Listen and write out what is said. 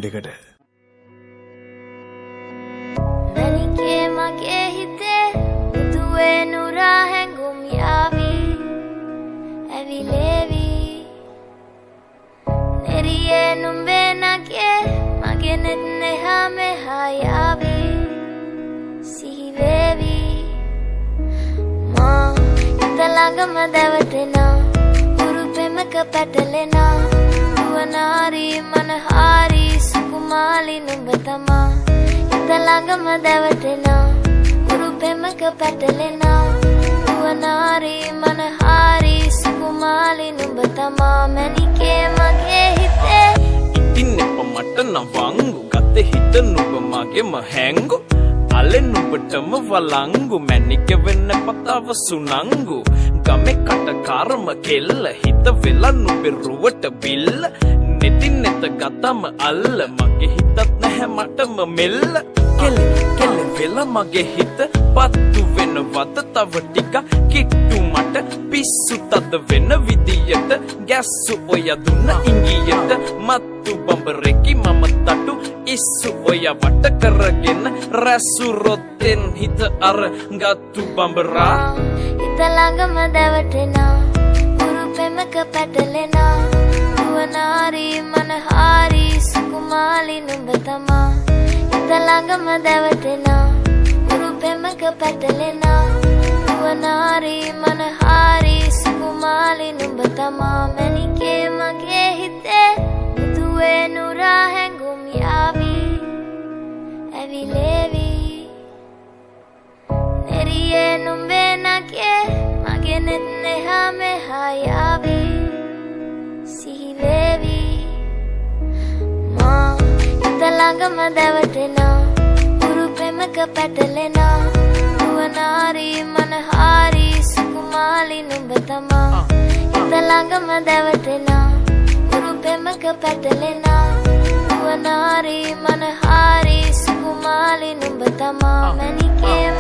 දෙකට මැනිකේ මගේ හිතේ උතුවේ නුරා හැඟුම් යාවි ඇවිලේවි නෙරියේ නුඹේ නගේ මගේ නෙත් නෙහා මෙහා යාවි සිහිවේවි මා හිත ළඟම දැවටෙනා උරු පෙමක පැටලෙනා නුවනාරි මනහාරි සුකුමාලි නුඹ තමා හිත ළඟම දැවටෙනා උරු පෙමක පැටලෙනා නුවනාරි මනහාරි සුකුමාලි නුඹ තමා මැනිකේ මගේ හිතේ ඉතින් එප මට නවංගු ගත හිත නුඹ මගේම හැංගු අලෙන් නුඹටම වලංගු මැනික වෙන්න පතාව සුනංගු ගමේ කට කර්ම කෙල්ල හිත වෙලා නුඹේ රුවට බිල්ල නෙතින් නෙත ගතම අල්ල මගේ හිතත් නැහැ මටම මෙල්ල කෙල වෙලා මගේ හිත පත්තු වෙනවද තව ටික කිට්ටු මට පිස්සු තද වෙන විදියට ගැස්සු ඔය දුන්න ඉංගියට මත්තු බඹරෙකි මම තටු ඉස්සු ඔය වට කරගෙන රැසු රොත්තෙන් හිත අර ගත්තු බඹරා හිත ළඟම දැවටෙනා උරු පෙමක පැටලෙනා නුවනාරි මනහාරි සුකුමාලි නුඹ තමා හිත ළඟම දැවටෙනා උරු පෙමක පැටලෙනා නුවනාරි මනහාරි සුකුමාලි නුඹ තමා මැනිකේ මගේ හිතේ උතුවේ නුරා හැඟුම් යාවි ඇවිලේවි නෙරියේ නුඹේ නගේ මගේ නෙත් නෙහා මෙහා යාවි සිහිවේවි මා හිත ළඟම දැවටෙනා උරු පෙමක පැටලෙනා නුවනාරි මනහාරි සුකුමාලි නුඹ තමා හිත ළඟම දැවටෙනා උරු පෙමක පැටලෙනා නුවනාරි මනහාරි සුකුමාලි නුඹ තමා මැනිකේ